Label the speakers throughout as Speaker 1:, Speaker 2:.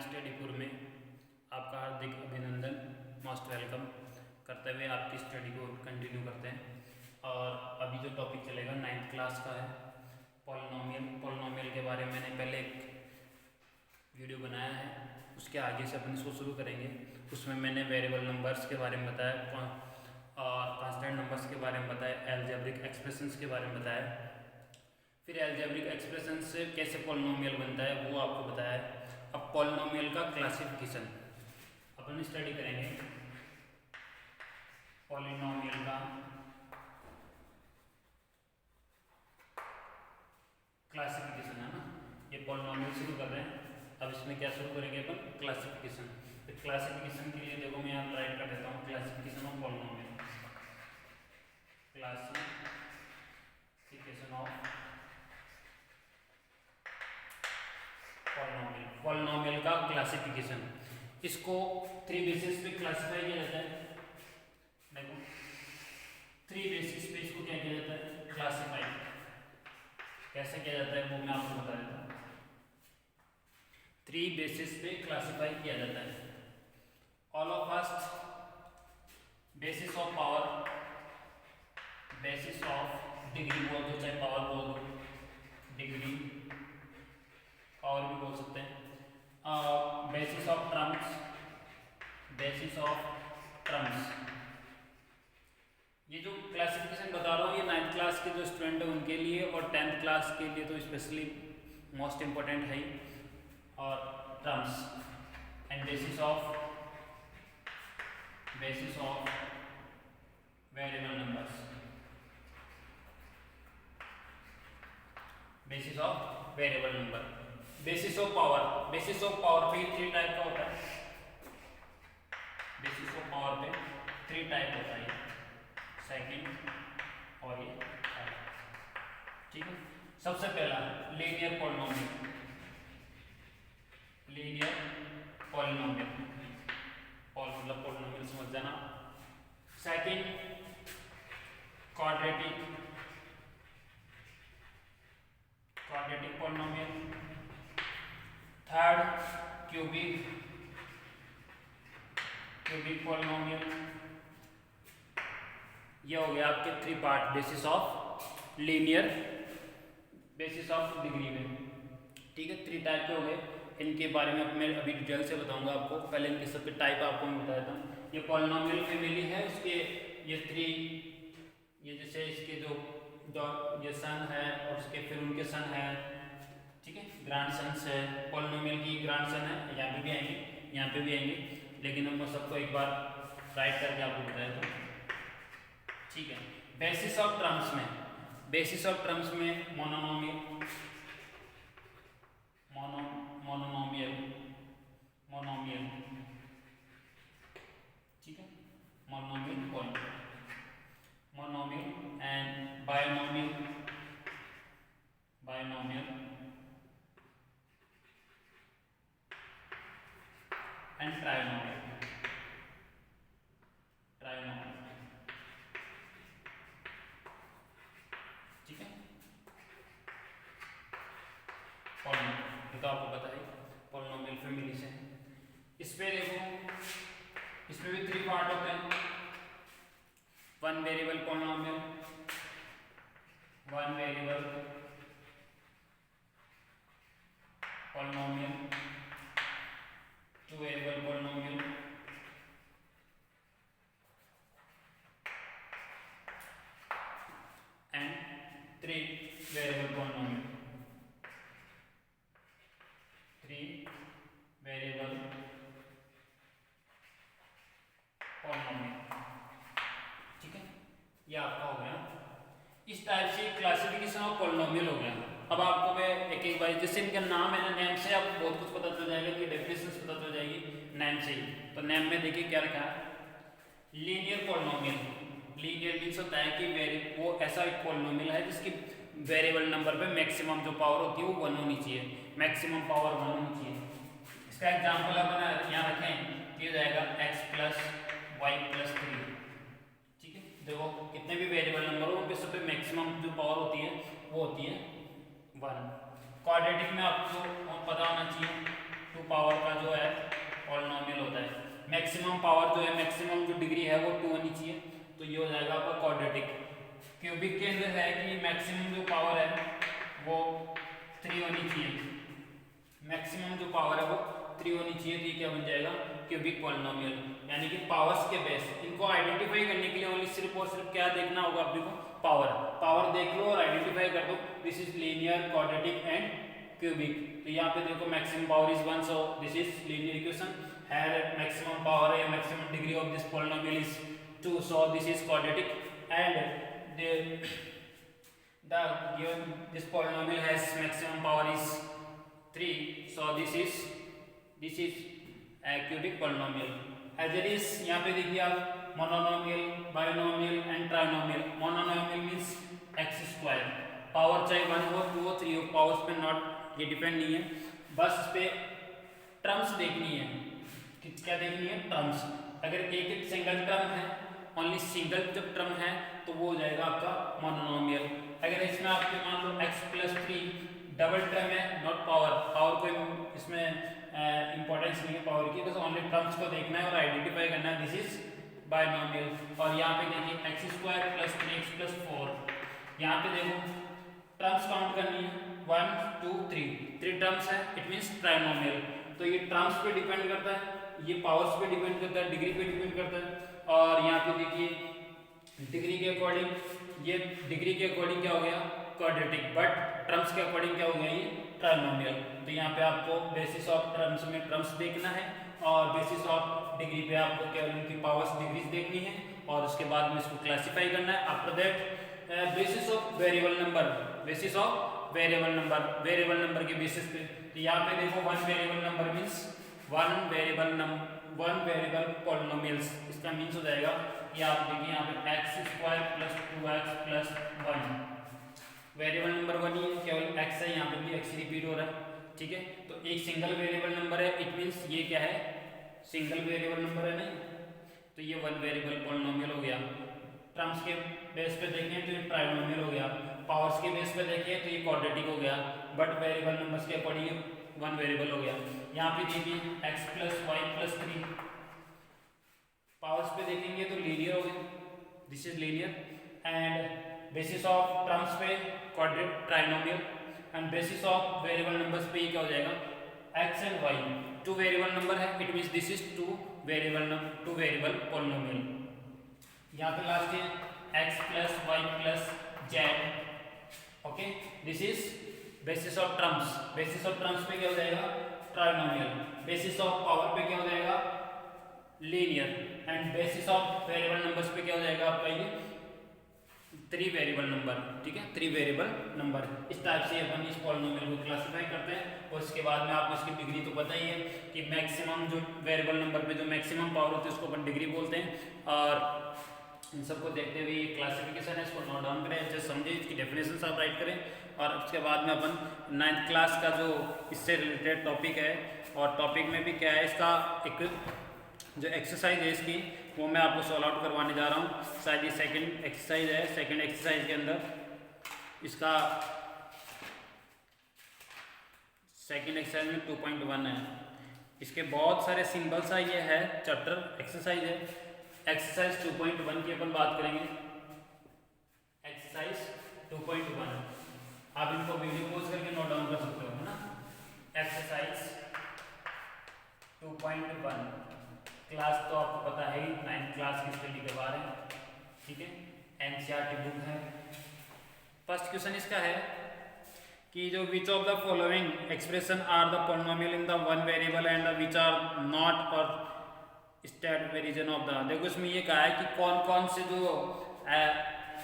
Speaker 1: Study tour में आपका हार्दिक अभिनंदन, मोस्ट वेलकम करते हुए आपकी स्टडी को कंटिन्यू करते हैं। और अभी जो टॉपिक चलेगा 9th क्लास का है पॉलिनोमियल के बारे में मैंने पहले एक वीडियो बनाया है, उसके आगे से अपन इसको शुरू करेंगे। उसमें मैंने वेरिएबल नंबर्स के बारे में बताया और कांस्टेंट नंबर्स के बारे में बताया, एल्जेब्रिक एक्सप्रेशंस के बारे में बताया, फिर एल्जेब्रिक एक्सप्रेशन से कैसे पॉलिनोमियल बनता है वो आपको बताया है। अब पॉलिनोमियल का क्लासिफिकेशन अपन स्टडी करेंगे। पॉलिनोमियल का क्लासिफिकेशन है ना, ये पॉलिनोमियल शुरू कर रहे हैं। अब इसमें क्या शुरू करेंगे अपन, क्लासिफिकेशन। तो क्लासिफिकेशन के लिए देखो मैं यहाँ राइट कर देता हूँ, classification of polynomial, classification of polynomial का क्लासिफिकेशन। इसको 3 बेसिस पे क्लासिफाई किया जाता है। देखो 3 बेसिस पे इसको क्या किया जाता है, क्लासिफाई। कैसे किया जाता है वो मैं आपको बता देता हूँ। 3 बेसिस पे क्लासिफाई किया जाता है। All of first basis of power, basis of degree बोल दो, चाहे पावर बोल दो, डिग्री पावर भी बोल सकते हैं। Basis of terms, basis of terms. ये जो क्लासिफिकेशन बता रहा हूँ ये 9th क्लास के जो स्टूडेंट हैं उनके लिए और 10th क्लास के लिए तो स्पेशली मोस्ट इम्पोर्टेंट है ही। और terms and basis of variable numbers, basis of variable number. Basis of power पे 3 टाइप का होता है। बेसिस ऑफ पावर पे 3 टाइप होता है, सेकंड और ये थर्ड। ठीक है, सबसे पहला लीनियर पॉलिनोमियल, मतलब पॉलिनोमियल समझ जाना। Second quadratic polynomial. Third cubic polynomial. ये हो गया आपके 3 part basis of linear, basis of degree में। ठीक है, 3 टाइप के हो गए। इनके बारे में मैं अभी डिटेल से बताऊंगा आपको। पहले इनके सबके टाइप आपको मैं बता देता हूँ। ये पॉलिनोमियल फैमिली है, उसके ये 3, ये जैसे इसके जो ये सन है और उसके फिर उनके सन है, ठीक है, ग्रांड सन्स है। पॉलिनोमियल की ग्रांड सन है, यहाँ पे भी आएंगे, यहाँ पे भी आएंगे, लेकिन हम सबको एक बार राइट करके आपको बताया तो ठीक है। बेसिस ऑफ टर्म्स में मोनोमियल, ठीक है, monomial and binomial and trinomial. ठीक है, पॉलिनोमियल तो आपको पता है पॉलिनोमियल फैमिली से। इस पे देखो, इसमें भी 3 पार्ट होते हैं। 1 variable polynomial, 2 variable polynomial and 3 variable polynomial. ठीक है, ये आपका हो गया। इस टाइप से क्लासिफिकेशन ऑफ पॉलिनोमियल हो गया। अब आपको मैं एक बार जैसे इनका नाम है ना, नेम से आपको बहुत कुछ पता चल जाएगा, कि डेफिनेशन पता चल जाएगी नेम से ही। तो नेम में देखिए क्या रखा है, लीनियर पॉलिनोमियल। लीनियर मीन्स होता है कि वो ऐसा एक पॉलिनोमियल है जिसकी वेरिएबल नंबर पे मैक्सिमम जो पावर होती है वो 1 होनी चाहिए, मैक्सिमम पावर 1 होनी चाहिए। इसका एग्जाम्पल अपन यहाँ रखें तो ये जाएगा x + y + 3। ठीक है, देखो कितने भी वेरिएबल नंबर हो उनके सब पे मैक्सिमम जो पावर होती है वो होती है 1। क्वाड्रेटिक में आपको पता होना चाहिए 2 पावर का जो है पॉलिनोमियल होता है। मैक्सिमम पावर जो है, मैक्सिमम जो डिग्री है वो 2 होनी चाहिए, तो ये हो जाएगा आपका क्वाड्रेटिक। क्यूबिक के अंदर है कि मैक्सिमम जो पावर है वो 3 होनी चाहिए, मैक्सिमम जो पावर है वो 3 होनी चाहिए, तो ये क्या बन जाएगा क्यूबिक पॉलिनोमियल। यानी कि पावर्स के बेस, इनको आइडेंटिफाई करने के लिए ओनली सिर्फ और सिर्फ क्या देखना होगा आप देखो, पावर देख लो और आइडेंटिफाई कर दो, this is linear, quadratic and cubic. तो यहाँ पे देखो maximum power is 1, so this is linear equation. है मैक्सिमम पावर है, maximum degree of this polynomial is 2, so this is quadratic and the given this polynomial has maximum power is 3, so this is a cubic polynomial. As it is, यहाँ पे देखिए आप monomial, binomial and trinomial. Monomial means x square, power चाहे 1 हो 2 हो 3 हो, powers पे not ये डिपेंड नहीं है, बस इस पे टर्म्स देखनी है। क्या देखनी है? टर्म्स। अगर एक सिंगल टर्म है, ओनली सिंगल जब टर्म है तो वो हो जाएगा आपका मोनोनोमियल। अगर इसमें आपके मान लो x + 3 डबल टर्म है, नॉट पावर कोई इसमें इंपॉर्टेंस नहीं है पावर की, बस ओनली टर्म्स को देखना है और आइडेंटिफाई करना है, दिस इज बाइनोमियल। और यहाँ पे देखिए x² + 3x + 4, यहाँ पे देखो टर्म्स काउंट करनी है, 1 2 3 टर्म्स है, इट मीन्स ट्राइनोमियल। तो ये टर्म्स पे डिपेंड करता है, ये पावर्स पे डिपेंड करता है, डिग्री पे डिपेंड करता है। और यहाँ पे देखिए डिग्री के अकॉर्डिंग, ये डिग्री के अकॉर्डिंग क्या हो गया क्वाड्रेटिक, बट टर्म्स के अकॉर्डिंग क्या हो गया ये ट्राइनोमियल। तो यहाँ पे आपको बेसिस ऑफ टर्म्स में टर्म्स देखना है और बेसिस ऑफ डिग्री पे आपको क्या उनकी पावर्स डिग्रीज देखनी है और उसके बाद में इसको क्लासीफाई करना है। After that basis of variable number, basis of variable number के बेसिस पे। तो यहाँ पे देखो 1 variable number means 1 variable polynomials, इसका मीन्स हो जाएगा ये आप देखिए यहाँ पे x² + 2x + 1 वेरिएबल नंबर 1 ही है, केवल x है, यहाँ पे भी x रिपीट हो रहा है, ठीक है। तो एक सिंगल वेरिएबल नंबर है, इट मीन्स ये क्या है सिंगल वेरिएबल नंबर है नहीं, तो ये 1 वेरिएबल पॉलिनोमियल हो गया। टर्म्स के बेस पे देखें तो ये ट्राइनोमियल हो गया, पावर्स के बेस पे देखें तो ये क्वाड्रेटिक हो गया, बट वेरिएबल नंबर्स के अकॉर्डिंग 1 वेरिएबल हो गया। यहाँ पे देखिए x + y + 3, पावर्स पे देखेंगे तो लीनियर हो गया, this is linear. And basis of terms पे quadratic trinomial, and basis of variable numbers पे ये क्या हो जाएगा x and y, 2 variable number है, it means this is 2 variable polynomial. यहाँ पे लास्ट है x + y + z, okay, this is basis of terms. Basis of terms पे क्या हो जाएगा ट्राइनोमियल, बेसिस ऑफ पावर पे क्या हो जाएगा linear, and basis of variable numbers पे क्या हो जाएगा आपका ये 3 वेरिएबल नंबर, ठीक है, 3 वेरिएबल नंबर। इस टाइप से अपन इस पॉलिनोमियल को क्लासिफाई करते हैं। और इसके बाद में आपको इसकी डिग्री तो पता ही है कि मैक्सिमम जो वेरिएबल नंबर पे जो मैक्सिमम पावर होती है उसको अपन डिग्री बोलते हैं। और इन सबको देखते हुए ये क्लासिफिकेशन है, इसको नोट डाउन करें, अच्छे समझे, इसकी डेफिनेशन आप राइट करें। और उसके बाद में अपन 9th क्लास का जो इससे रिलेटेड टॉपिक है, और टॉपिक में भी क्या है इसका एक जो एक्सरसाइज है इसकी वो मैं आपको सॉल्व आउट करवाने जा रहा हूँ। शायद ये सेकंड एक्सरसाइज है, सेकंड एक्सरसाइज के अंदर इसका सेकंड एक्सरसाइज में 2.1 है, इसके बहुत सारे सिंबल्स है, ये है चैप्टर एक्सरसाइज है। एक्सरसाइज 2.1 की अपन बात करेंगे, एक्सरसाइज 2.1 आप इनको वीडियो पॉज करके नोट डाउन कर सकते हो, है ना। एक्सरसाइज 2.1 क्लास तो आपको पता है ही, 9th क्लास की स्टडी करवा रहे हैं, ठीक है, एनसीईआरटी बुक है। फर्स्ट क्वेश्चन इसका है कि जो which of the following expression are the polynomial in the 1 variable and which are not और स्टेट वेरिएशन ऑफ द। देखो इसमें ये कहा है कि कौन कौन से जो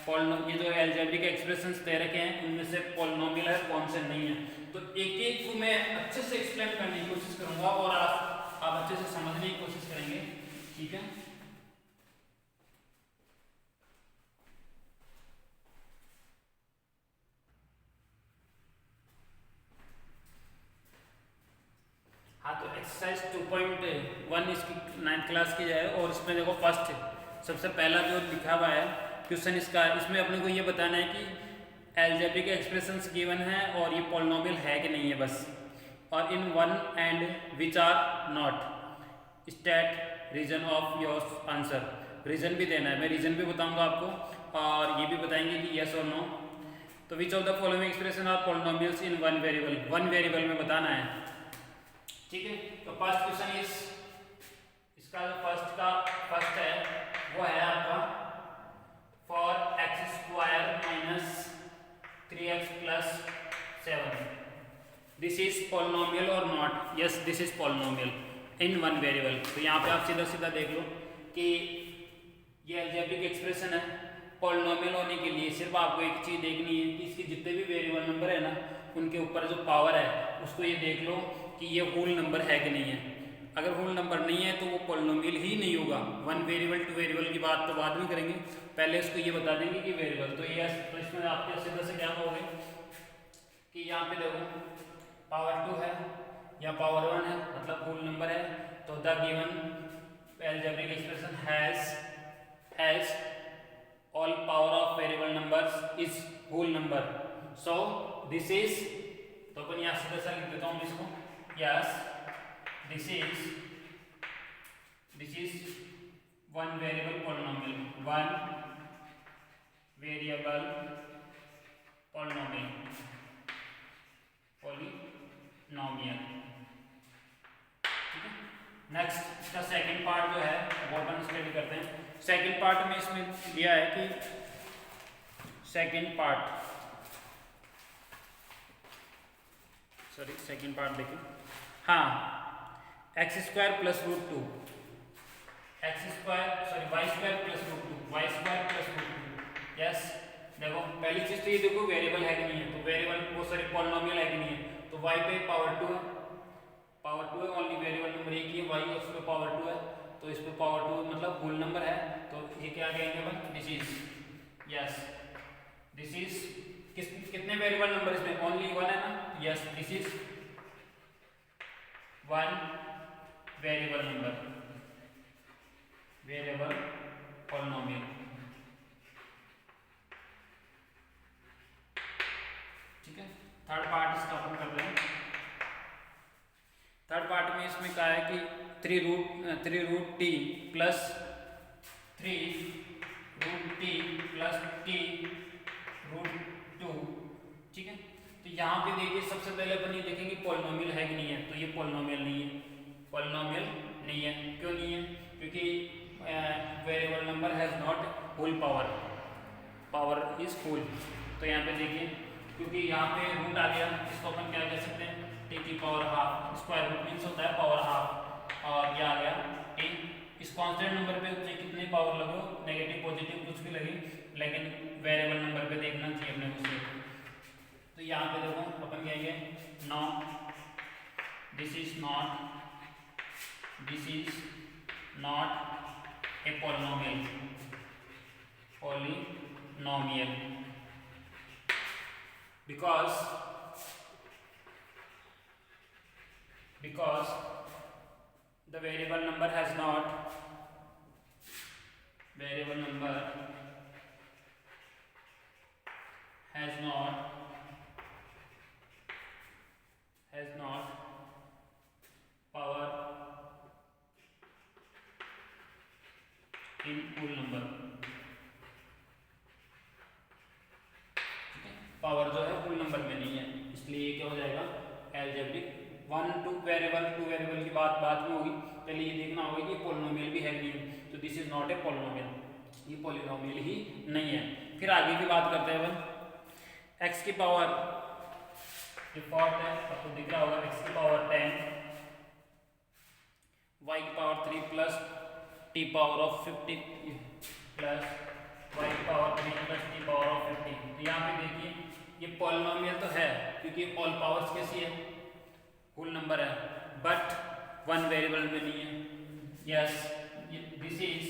Speaker 1: ये जो अलजेब्रिक एक्सप्रेशंस दे रखे हैं उनमें से पॉलिनोमियल है, कौन से नहीं है। तो एक एक को मैं अच्छे से एक्सप्लेन करने की कोशिश करूंगा और आप अच्छे से समझने की कोशिश करेंगे, ठीक है। हाँ, तो एक्सरसाइज 2.1 इसकी 9th क्लास की है और इसमें देखो फर्स्ट सबसे पहला जो लिखा हुआ है क्वेश्चन इसका, इसमें अपने को ये बताना है कि अलजेब्रिक एक्सप्रेशंस गिवन है और ये पॉलिनोमियल है कि नहीं है बस। और in one and which are not state reason of your answer. Reason भी देना है, मैं रीजन भी बताऊंगा आपको और ये भी बताएंगे कि यस और नो। तो which of the following expression are polynomials in one variable, one variable में बताना है, ठीक है। तो फर्स्ट क्वेश्चन इज, इसका जो फर्स्ट है वो है आपका for x square minus 3x plus 7 this is polynomial or not. Yes this is polynomial in one variable. तो यहाँ पे आप सीधा सीधा देख लो कि ये अलजेब्रिक एक्सप्रेशन है। पॉलिनोमियल होने के लिए सिर्फ आपको एक चीज़ देखनी है कि इसके जितने भी वेरिएबल नंबर है ना उनके ऊपर जो पावर है उसको ये देख लो कि ये होल नंबर है कि नहीं है। अगर होल नंबर नहीं है तो वो पॉलिनोमियल ही नहीं होगा। वन वेरिएबल टू वेरिएबल की बात तो बाद में करेंगे, पहले इसको ये बता देंगे कि वेरिएबल। तो ये तो इसमें आपके सीधा से क्या होगे कि यहाँ पे देखो पावर 2 है या पावर 1 है मतलब होल नंबर है। तो the given algebraic expression has all power of variable numbers is whole number, so this is, तो अपन यहाँ सीधा सा लिख देता हूँ इसको, yes this is one variable polynomial, one variable polynomial ठीक है। नेक्स्ट इसका सेकंड पार्ट जो है वो अपन स्टडी करते हैं। सेकंड पार्ट में इसमें दिया है कि सेकंड देखिए, हाँ X square plus root two, Y square plus root two. Yes देखो पहली चीज तो ये देखो वेरिएबल है कि नहीं है, तो वेरिएबल वो पॉलिनोमियल है कि नहीं है। तो वाई पे पावर 2 है, ओनली वेरिएबल नंबर एक ही है वाई, उस पर पावर 2 है तो इस पे पावर 2 मतलब होल नंबर है। तो ये क्या कहेंगे अपन, दिस इज कितने वेरिएबल नंबर इसमें, ओनली वन है ना। Yes this is one variable polynomial, ठीक है। थर्ड पार्ट इसका अपन कर रहे हैं। थर्ड पार्ट में इसमें कहा है कि 3 root T plus T root 2, ठीक है। तो यहाँ पे देखिए सबसे पहले अपन ये देखेंगे पॉलिनोमियल है कि नहीं है। तो ये पॉलिनोमियल नहीं है, क्यों नहीं है, क्योंकि variable number has not whole power is whole. तो यहाँ पे देखिए क्योंकि यहाँ पे रूट आ गया, इसको अपन क्या कह सकते हैं, टी की power half, square root means होता है पावर हाफ, और ये आ गया टी। इस कांस्टेंट नंबर पे चाहे कितनी पावर लगो, नेगेटिव पॉजिटिव कुछ भी लगे, लेकिन वेरिएबल नंबर पे देखना चाहिए अपने को। तो यहाँ पे देखो अपन कहेंगे no this is not a polynomial because the variable number has not power in whole number, power जो है होल नंबर में नहीं है, इसलिए ये क्या हो जाएगा अलजेब्रिक। टू वेरिएबल की बात बाद में होगी, पहले ये देखना होगा कि पॉलिनोमियल भी है कि नहीं। तो this is not a polynomial, ये पॉलिनोमियल ही नहीं है। फिर आगे की बात करते हैं अपन, एक्स की पावर डिफॉल्ट है, आपको दिख रहा होगा एक्स की पावर 10, वाई की power 3 plus t power of 50 plus y की power 3 plus t power of 50। तो यहाँ पे देखिए ये पॉलिनोमियल तो है क्योंकि ऑल पावर्स कैसी है, होल नंबर है, बट वन वेरिएबल में नहीं है। Yes this is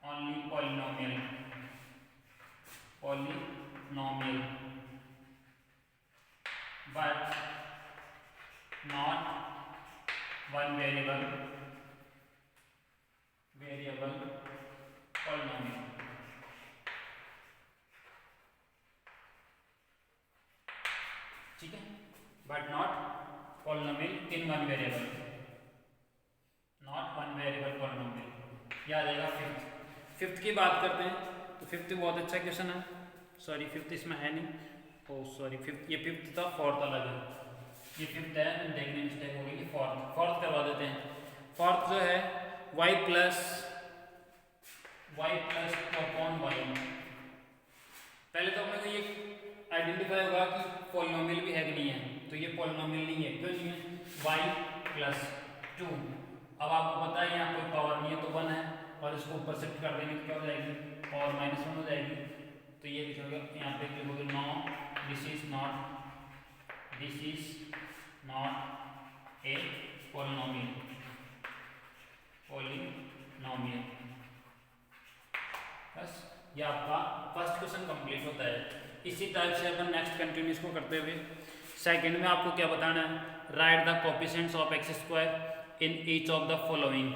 Speaker 1: only polynomial but not one variable polynomial। Polynomial in one variable, not one variable polynomial. यह आ जाएगा फिफ्थ। फिफ्थ की बात करते हैं तो फिफ्थ बहुत अच्छा क्वेश्चन है, सॉरी फिफ्थ इसमें है नहीं, ओ सॉरी फिफ्थ, ये फिफ्थ था, फोर्थ अलग है, ये फिफ्थ है, देखने मिस्टेक हो गई, ये फोर्थ। फोर्थ करवा देते हैं। फोर्थ जो है y प्लस अपॉन वाई। पहले तो अपने को ये आइडेंटिफाई होगा कि पॉलिनोमियल भी है कि नहीं है, तो ये पॉलिनोमियल नहीं है, क्यों नहीं है, y प्लस 2। अब आपको पता है यहाँ कोई पावर नहीं है तो 1 है, और इसको ऊपर शिफ्ट कर देंगे तो क्या हो जाएगी, पावर -1 हो जाएगी। तो ये लिखोगे यहाँ पे लिखोगे no this is not a polynomial. बस ये आपका फर्स्ट क्वेश्चन कंप्लीट होता है। इसी टाइप से अपन नेक्स्ट कंटिन्यूस को करते हुए सेकंड में आपको क्या बताना है, right the coefficients of x square in each of the following.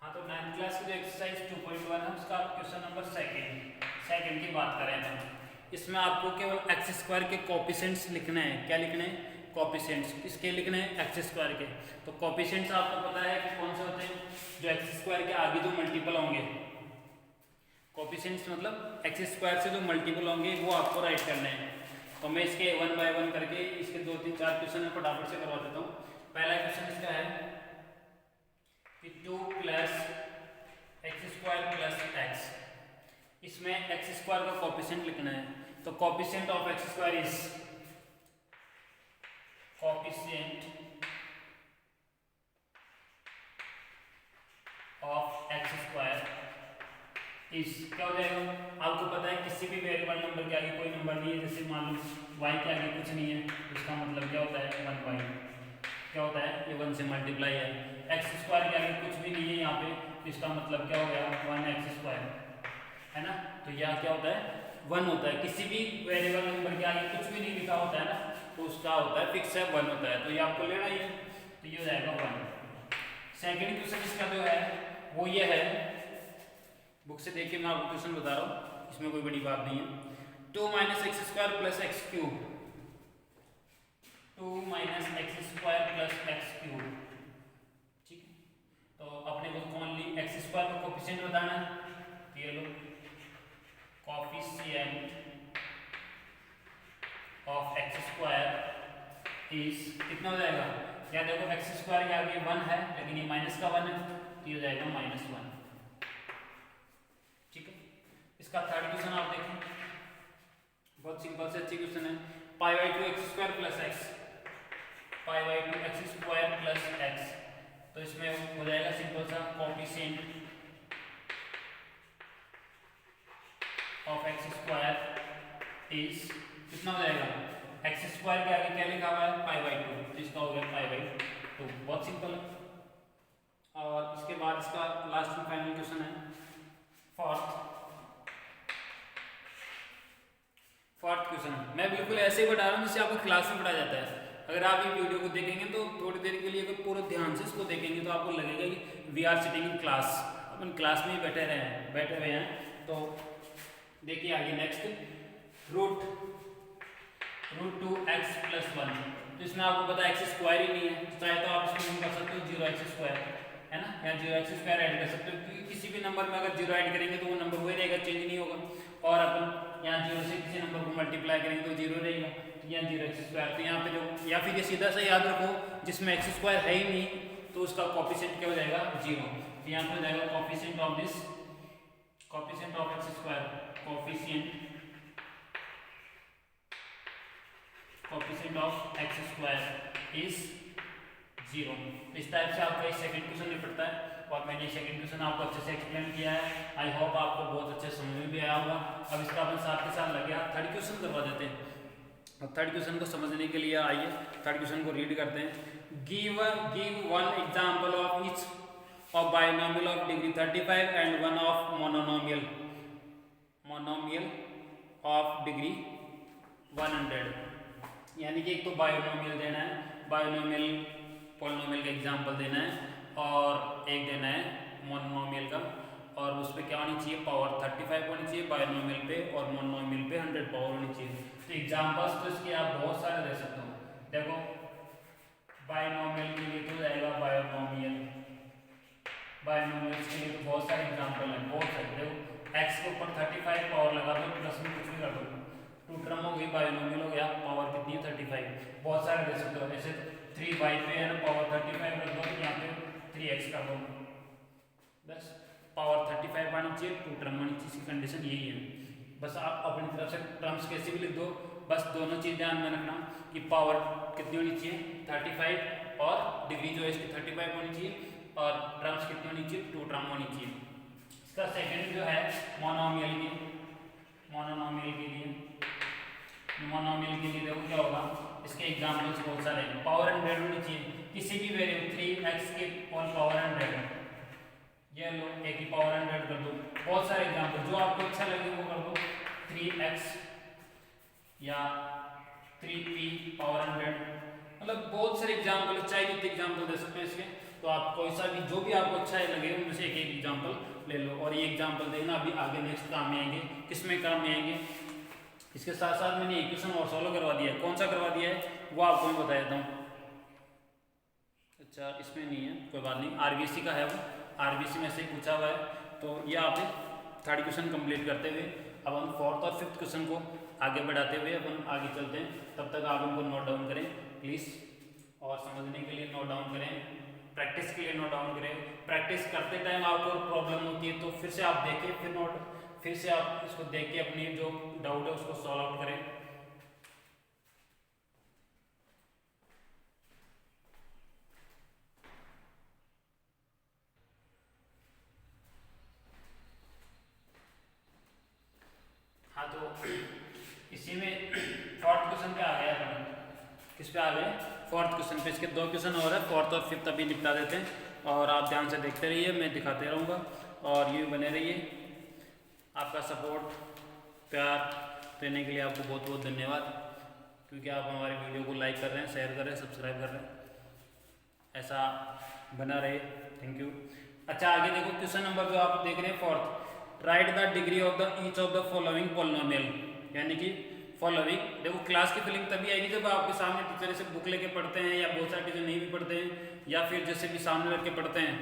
Speaker 1: हाँ, तो 9th क्लास की जो एक्सरसाइज 2.1 है उसका क्वेश्चन नंबर सेकंड की बात करें हम, इसमें आपको केवल एक्स स्क्वायर के कोएफिशिएंट्स लिखने हैं। क्या लिखने हैं, कोएफिशिएंट्स। किसके लिखने हैं, एक्स स्क्वायर के। तो कोएफिशिएंट्स आपको पता है कि कौन से होते हैं, जो एक्स स्क्वायर के आगे जो मल्टीपल होंगे। कोएफिशिएंट्स मतलब एक्स स्क्वायर से जो मल्टीपल होंगे वो आपको राइट करने हैं। तो मैं इसके 1 बाय 1 करके इसके 2-3-4 क्वेश्चन मैं फटाफट से करवा देता हूँ। पहला क्वेश्चन इसका है कि 2 plus x square plus x, इसमें एक्स स्क्वायर का कोएफिशिएंट लिखना है। तो coefficient of x square is coefficient of x square is क्या हो जाएगा, आपको पता है किसी भी वेरिएबल नंबर के आगे कोई नंबर नहीं है, जैसे मान लो y के आगे कुछ नहीं है, इसका मतलब क्या होता है 1y, क्या होता है ये 1 से मल्टीप्लाई है। एक्स स्क्वायर के आगे कुछ भी नहीं है यहाँ पे, तो इसका मतलब क्या हो गया 1x स्क्वायर, है ना। तो यह क्या होता है 1 होता है, किसी भी वेरिएबल नंबर के आगे कुछ भी नहीं लिखा होता है ना, तो उसका होता है फिक्स है 1 होता है, तो ये आपको लेना ही है, तो ये हो जाएगा 1। सेकंड क्वेश्चन इसका जो है वो ये है, बुक से देख के मैं आपको क्वेश्चन बता रहा हूँ, इसमें कोई बड़ी बात नहीं है। 2 - x square plus x cube, 2 - x square plus x cube, ठीक है। तो अपने को कौन ली, एक्स स्क्वायर का कोएफिशिएंट बताना है, ये लो coefficient of x square is कितना हो जाएगा, या देखो एक्स स्क्वायर के आगे 1 है लेकिन ये माइनस का 1 है, तो ये हो जाएगा -1, ठीक है। इसका थर्ड क्वेश्चन आप देखें, बहुत सिंपल से अच्छी क्वेश्चन है। π/2 x square plus x, π/2 x square plus x, तो इसमें हो जाएगा सिंपल सा coefficient of x square is कितना हो जाएगा, एक्स स्क्वायर के आगे क्या लिखा हुआ है π/2, तो इसका हो गया π/2, बहुत सिंपल है। और इसके बाद इसका लास्ट में फाइनल क्वेश्चन है फोर्थ क्वेश्चन। मैं बिल्कुल ऐसे ही बता रहा हूँ जैसे आपको क्लास में पढ़ाया जाता है। अगर आप ये वीडियो को देखेंगे तो थोड़ी देर के लिए अगर पूरे ध्यान से इसको देखेंगे तो आपको लगेगा कि we are sitting in class, अपन क्लास में ही बैठे हुए हैं। तो देखिए आगे नेक्स्ट रूट 2x + 1, तो इसमें आपको पता है एक्स स्क्वायर ही नहीं है, तो चाहे तो आप इसको कर सकते हो 0x स्क्वायर, है ना, या 0x स्क्वायर ऐड कर सकते हो, क्योंकि किसी भी नंबर में अगर 0 ऐड करेंगे तो वो नंबर वही रहेगा, चेंज नहीं होगा। और अपन यहाँ 0 से किसी नंबर को मल्टीप्लाई करेंगे तो 0 रहेगा, तो यहाँ 0x स्क्वायर, तो यहाँ पे जो, या फिर ये सीधा सा याद रखो जिसमें एक्स स्क्वायर है ही नहीं तो उसका कोएफिशिएंट क्या हो जाएगा 0, तो यहाँ पे हो जाएगा coefficient of x square, coefficient of x square is 0। तो इस टाइप से आपका ये सेकंड क्वेश्चन निपटता है, और मैंने सेकंड क्वेश्चन आपको अच्छे से एक्सप्लेन किया है। आई होप आपको बहुत अच्छे समझ में भी आया होगा। अब इसका अपन साथ के साथ लगे थर्ड क्वेश्चन करवा देते हैं। अब थर्ड क्वेश्चन को समझने के लिए आइए थर्ड क्वेश्चन को रीड करते हैं। Give one example of each of binomial of degree 35 and one of monomial of degree 100। यानी कि एक तो बायनोमियल देना है, बायनोमियल पॉलिनोमियल का एग्जाम्पल देना है और एक देना है मोनोमियल का, और उस पर क्या होनी चाहिए, पावर 35 होनी चाहिए बायनोमियल पे, और मोनोमियल पे 100 पावर होनी चाहिए। तो एग्जाम्पल्स तो इसके आप बहुत सारे दे सकते हो। देखो बायनोमियल के लिए तो जाएगा बायनोमियल, बायनोमियल्स के लिए तो बहुत सारे एग्जाम्पल हैं, बहुत सारे। देखो एक्स के ऊपर 35 पावर लगा दो, प्लस में कुछ भी कर दो, टू टर्म हो गई, बायनोमियल हो गया, पावर कितनी है 35, बहुत सारे दे सकते हो। जैसे 3y पे है ना पावर 35 रख दो, यहाँ पे 3x कर दो, बस पावर 35 आनी चाहिए, टू टर्म आनी चाहिए, इसकी कंडीशन यही है। बस आप अपनी तरफ से टर्म्स कैसे भी लिख दो, बस दोनों चीज़ ध्यान में रखना कि पावर कितनी होनी चाहिए 35, और डिग्री जो है इसकी 35 होनी चाहिए, और टर्म्स कितनी होनी चाहिए, टू टर्म होनी चाहिए। इसका सेकंड जो है मोनोमियल के लिए देखो क्या होगा, इसके एग्जाम्पल्स बहुत सारे हैं। पावर 100 होनी चाहिए किसी भी वेरिएबल, 3x के पावर 100, ये लो a की पावर 100 कर दो। बहुत सारे एग्जाम्पल जो आपको अच्छा लगे वो कर दो, 3x या 3p पावर 100, मतलब बहुत सारे एग्जाम्पल, चाहे जितने एग्जाम्पल दे सकते हैं इसके। तो आप कोई सा भी जो भी आपको अच्छा लगे उनमें से एक एक एग्जाम्पल ले लो, और ये एग्जाम्पल देना अभी आगे नेक्स्ट काम में आएंगे। किस में काम में आएंगे, इसके साथ साथ मैंने एक क्वेश्चन और सॉल्व करवा दिया है। कौन सा करवा दिया है वो आपको मैं बता देता हूँ। अच्छा इसमें नहीं है, कोई बात नहीं, आरबीसी का है वो, आरबीसी में से ही पूछा हुआ है। तो ये आप थर्ड क्वेश्चन कंप्लीट करते हुए अब हम फोर्थ और फिफ्थ क्वेश्चन को आगे बढ़ाते हुए अपन आगे चलते हैं। तब तक आप उनको नोट डाउन करें प्लीज़, और समझने के लिए नोट डाउन करें, प्रैक्टिस के लिए नोट डाउन करें। प्रैक्टिस करते टाइम आपको प्रॉब्लम होती है तो फिर से आप देखें, फिर से आप इसको देख के अपनी जो डाउट है उसको सॉल्व आउट करें। हाँ तो इसी में फोर्थ क्वेश्चन पे आ गया अपन, किस पे आ गए, फोर्थ क्वेश्चन पे। इसके दो क्वेश्चन और है, फोर्थ और फिफ्थ अभी निपटा देते हैं, और आप ध्यान से देखते रहिए, मैं दिखाते रहूँगा, और ये बने रहिए। आपका सपोर्ट प्यार देने के लिए आपको बहुत बहुत धन्यवाद, क्योंकि आप हमारे वीडियो को लाइक कर रहे हैं, शेयर कर रहे हैं, सब्सक्राइब कर रहे हैं, ऐसा बना रहे, थैंक यू। अच्छा आगे देखो क्वेश्चन नंबर जो आप देख रहे हैं fourth, right the degree of the each of the following polynomial, यानी कि फॉलोइंग। देखो क्लास की फीलिंग तभी आएगी जब आपके सामने टीचर से बुक लेके पढ़ते हैं, या बहुत सारे टीचर नहीं भी पढ़ते हैं, या फिर जैसे भी सामने रख के पढ़ते हैं,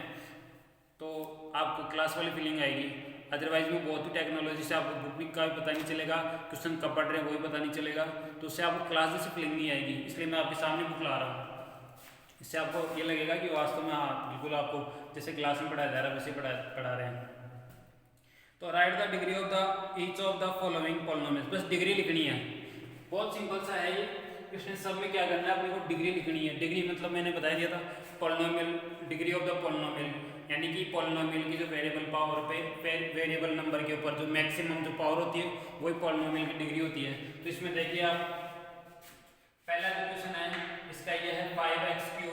Speaker 1: तो आपको क्लास वाली फीलिंग आएगी। अदरवाइज में बहुत ही टेक्नोलॉजी से आपको बुक का भी पता नहीं चलेगा, क्वेश्चन कब पढ़ रहे हैं वो भी पता नहीं चलेगा, तो उससे आपको क्लास जैसी फीलिंग नहीं आएगी। इसलिए मैं आपके सामने बुक ला रहा हूँ, इससे आपको ये लगेगा कि वास्तव में हाँ बिल्कुल आपको जैसे क्लास में पढ़ाया जा रहा है वैसे पढ़ा रहे हैं। तो right the degree of the each of the following polynomials, बस डिग्री लिखनी है, बहुत सिंपल सा है ये। इसमें सब में क्या करना है, अपने को डिग्री लिखनी है। डिग्री मतलब मैंने बता दिया था, polynomial, degree of the polynomial, यानी कि पॉलिनोमियल की जो वेरिएबल पावर पे वेरिएबल नंबर के ऊपर जो मैक्सिमम जो पावर होती है वही पॉलिनोमियल की डिग्री होती है। तो इसमें देखिए आप, पहला जो क्वेश्चन है इसका ये है 5x³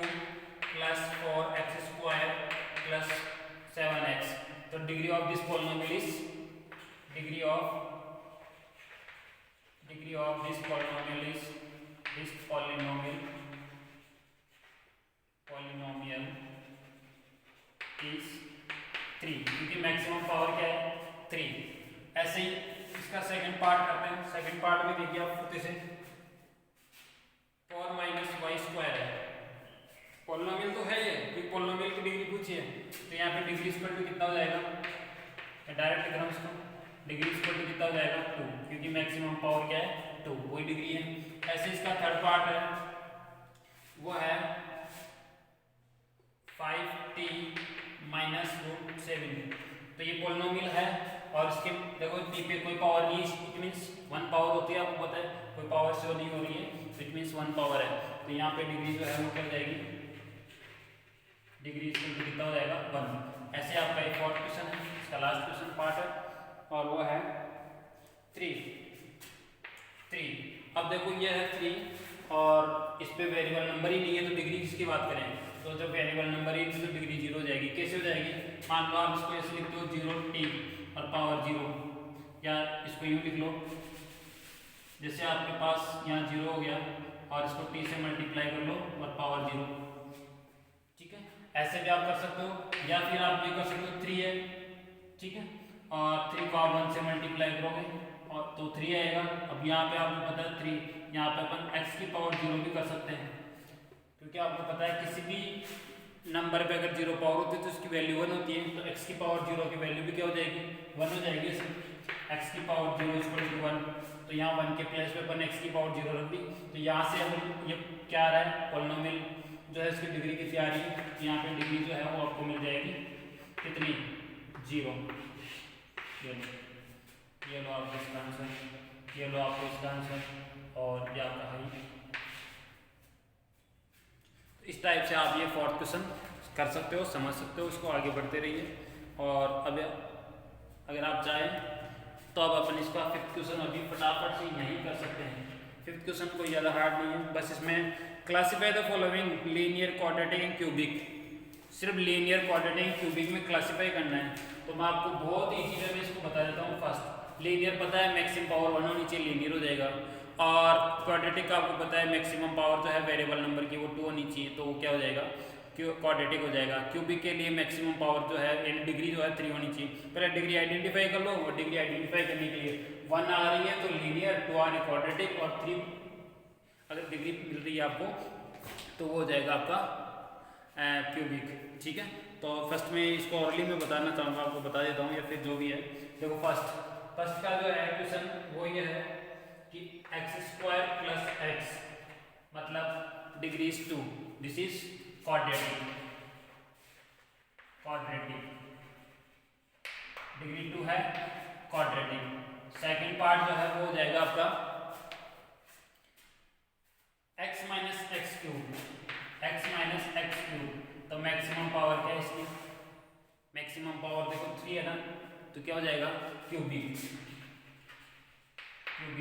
Speaker 1: plus 4x² plus 7x। तो degree of this polynomial is, degree of this polynomial is, this polynomial is 3, क्योंकि मैक्सिमम पावर क्या है 3। ऐसे ही इसका सेकंड पार्ट करते हैं। सेकंड पार्ट में देखिए आप फुर्ती से 4 - y² है, पॉलिनोमियल तो है ये, कि पॉलिनोमियल की डिग्री पूछी है, तो यहाँ पे डिग्री स्क्वायर टू कितना हो जाएगा, डायरेक्ट लिख रहा हूँ इसको, डिग्री स्क्वायर टू कितना हो जाएगा 2, क्योंकि मैक्सिमम पावर क्या है 2, वही डिग्री है। ऐसे इसका थर्ड पार्ट है वो है 5t - √7। तो ये पॉलिनोमियल है, और इसके देखो t पे कोई पावर नहीं है, इट मींस 1 पावर होती है, आपको पता है, कोई पावर शो नहीं हो रही है, इट मींस 1 पावर है। तो यहाँ पे डिग्री जो है वो क्या हो जाएगी, डिग्री इसमें कितना हो जाएगा 1। ऐसे आपका एक फोर्थ क्वेश्चन है, इसका लास्ट क्वेश्चन पार्ट है, और वो है 3। अब देखो ये है 3, और इस पे वेरिएबल नंबर ही नहीं है, तो डिग्री किसकी बात करें, तो जब वेरिएबल नंबर ही तो डिग्री 0 हो जाएगी। कैसे हो जाएगी, मान लो आप इसको ऐसे लिखते हो 0t और पावर 0, या इसको यूँ लिख लो, जैसे आपके पास यहाँ 0 हो गया, और इसको t से मल्टीप्लाई कर लो और पावर 0, ऐसे भी आप कर सकते हो, या फिर आप ये कर सकते हो 3 है, ठीक है, और 3 को आप 1 से मल्टीप्लाई करोगे और तो 3 आएगा। अब यहाँ पे आपको पता है 3, यहाँ पे अपन x की पावर 0 भी कर सकते हैं, क्योंकि आपको पता है किसी भी नंबर पे अगर 0 पावर होती है तो उसकी वैल्यू 1 होती है, तो x की पावर 0 की वैल्यू भी क्या हो जाएगी, 1 हो जाएगी। x की पावर 0 = 1, तो यहाँ 1 के प्लेस पे अपन x की पावर 0 रख दी, तो यहाँ से हम ये क्या आ रहा है, पॉलिनोमियल जो है इसकी डिग्री कितनी आ रही है, यहाँ पे डिग्री जो है वो आपको मिल जाएगी कितनी, 0। ये लो आपको इसका आंसर, ये लो आपको इसका आंसर, और ये आपका है। इस टाइप से आप ये 4th क्वेश्चन कर सकते हो, समझ सकते हो, उसको आगे बढ़ते रहिए। और अब अगर आप चाहें तो अब अपन इसका 5th क्वेश्चन अभी फटाफट से यहीं कर सकते हैं। 5th क्वेश्चन कोई ज़्यादा हार्ड नहीं है, बस इसमें classify the following linear, quadratic and cubic, सिर्फ लीनियर, क्वाड्रेटिक एंड क्यूबिक में क्लासीफाई करना है। तो मैं आपको बहुत ईजी वे में इसको बता देता हूँ। फर्स्ट लीनियर पता है मैक्सिमम पावर 1 होनी चाहिए, लीनियर हो जाएगा। और क्वाड्रेटिक का आपको पता है मैक्सिमम पावर जो है वेरिएबल नंबर की वो 2 होनी चाहिए, तो वो क्या हो जाएगा, क्वाड्रेटिक हो जाएगा। क्यूबिक के लिए मैक्सिमम पावर जो है डिग्री जो है 3 होनी चाहिए। पहले डिग्री आइडेंटिफाई कर लो, और डिग्री आइडेंटिफाई करने के लिए 1 आ रही है तो लीनियर, 2 आ रही है क्वाड्रेटिक, और 3 अगर डिग्री मिल रही है आपको तो वो हो जाएगा आपका क्यूबिक, ठीक है। तो फर्स्ट में इसको ऑरली में बताना चाहूँगा, आपको बता देता हूँ, या फिर जो भी है। देखो फर्स्ट का जो है क्वेश्चन वो ये है कि x² + x मतलब degree is 2, this is quadratic, degree 2 है क्वाड्रेटिक। सेकंड पार्ट जो है वो हो जाएगा आपका x - x³, तो मैक्सिमम पावर क्या है इसकी, मैक्सिमम पावर देखो 3 है ना, तो क्या हो जाएगा, क्यूबिक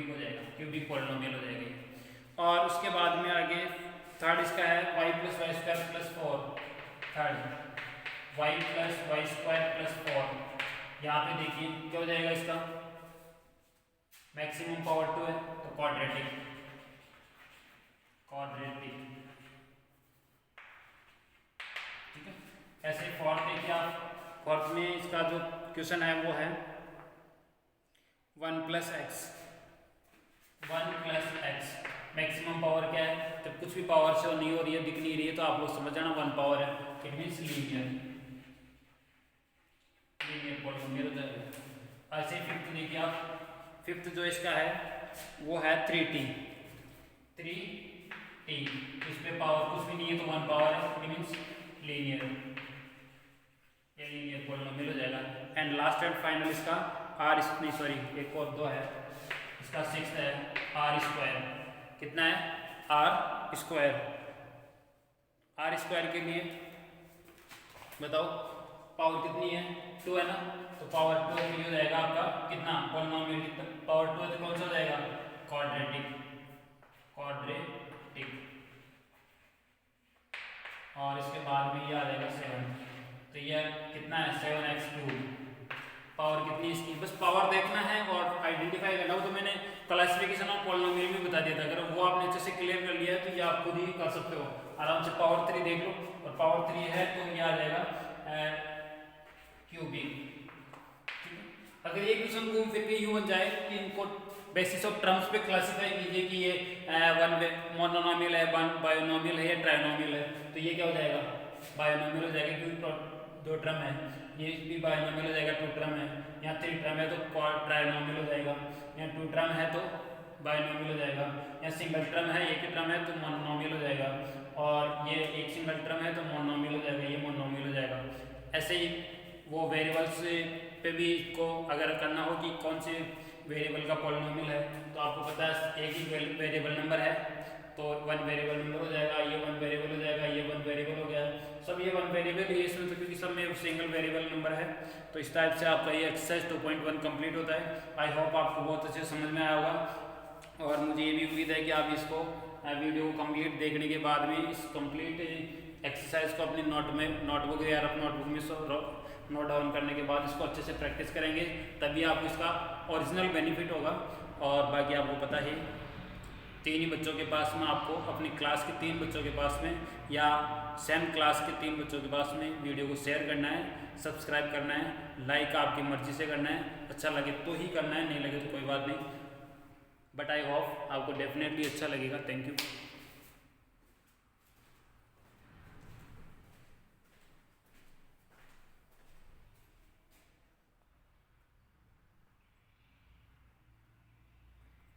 Speaker 1: हो जाएगा, क्यूबिक पॉलिनोमियल हो जाएगा। और उसके बाद में आगे थर्ड इसका है y + y² + 4, third y + y² + 4। यहाँ पे देखिए क्या हो जाएगा इसका, मैक्सिमम पावर 2 है तो क्वाड्रेटिक, ठीक है। ऐसे फोर्थ देखिए आप, फोर्थ में इसका जो क्वेश्चन है वो है 1 + x, मैक्सिमम पावर क्या है, जब कुछ भी पावर शो नहीं हो रही है, दिख नहीं रही है, तो आप लोग समझ जाना 1 पावर है, इट मीन्स लीनियर पॉलिनोमियल हो जाएगा। ऐसे फिफ्थ देखिए आप, फिफ्थ जो इसका है वो है 3t, इस पे पावर कुछ भी नहीं है तो 1 पावर है, इट मीन्स लीनियर, ये लीनियर पॉलिनोमियल हो जाएगा। एंड लास्ट एंड फाइनल इसका एक और 2 है, इसका 6th है r², कितना है, r² के लिए बताओ पावर कितनी है, 2 है ना, तो पावर 2 के लिए हो जाएगा आपका कितना, पॉलिनोमियल कितना, पावर 2 है तो कौन सा हो जाएगा, क्वाड्रेटिक, और इसके बाद में ये आ जाएगा 7, तो ये कितना है, 7x³, पावर कितनी इसकी, बस पावर देखना है और आइडेंटिफाई करना हो। तो मैंने क्लासिफिकेशन ऑफ पॉलिनोमियल में बता दिया था, अगर वो आपने अच्छे से क्लियर कर लिया है तो ये आप खुद ही कर सकते हो आराम से। पावर 3 देख लो, और पावर 3 है तो ये आ जाएगा क्यूबिक। अगर ये क्वेश्चन घूम फिर के यूं बन जाए कि इनको बेसिस ऑफ टर्म्स पे क्लासिफाई कीजिए कि ये वन मोनोनोमियल है, वन बायोनोमियल है या ट्राइनोमियल है, तो ये क्या हो जाएगा, बायोनोमियल हो जाएगा, क्योंकि 2 टर्म है, ये भी बायोनोमियल हो जाएगा, 2 टर्म है, यहाँ 3 टर्म है तो ट्राइनोमियल हो जाएगा, यहाँ 2 टर्म है तो बायोनोमियल हो जाएगा, यहाँ सिंगल टर्म है, एक ही टर्म है तो मोनोनोमियल हो जाएगा, और ये एक सिंगल टर्म है तो मोनोनोमियल हो जाएगा, ये मोनोनोमियल हो जाएगा। ऐसे ही वो वेरिएबल्स पे भी को अगर करना हो कि कौन से वेरिएबल का पॉलिनोमियल है, तो आपको पता है एक ही वेरिएबल नंबर है तो 1 वेरिएबल नंबर हो जाएगा, ये 1 वेरिएबल हो जाएगा, ये 1 वेरिएबल हो गया, सब ये 1 वेरिएबल है इसमें, तो क्योंकि सब में सिंगल वेरिएबल नंबर है। तो इस टाइप से आपका ये एक्सरसाइज 2.1 कंप्लीट होता है। आई होप आपको बहुत अच्छे समझ में आया होगा, और मुझे ये भी उम्मीद है कि आप इसको वीडियो को कंप्लीट देखने के बाद में इस कंप्लीट एक्सरसाइज को अपनी नोटबुक या अपनी नोटबुक में नोट डाउन करने के बाद इसको अच्छे से प्रैक्टिस करेंगे, तभी आपको इसका ओरिजिनल बेनिफिट होगा। और बाकी आपको पता ही 3 ही बच्चों के पास में, आपको अपनी क्लास के 3 बच्चों के पास में या सेम क्लास के 3 बच्चों के पास में वीडियो को शेयर करना है, सब्सक्राइब करना है, लाइक आपकी मर्जी से करना है, अच्छा लगे तो ही करना है, नहीं लगे तो कोई बात नहीं, बट आई होप आपको डेफिनेटली अच्छा लगेगा। Thank you.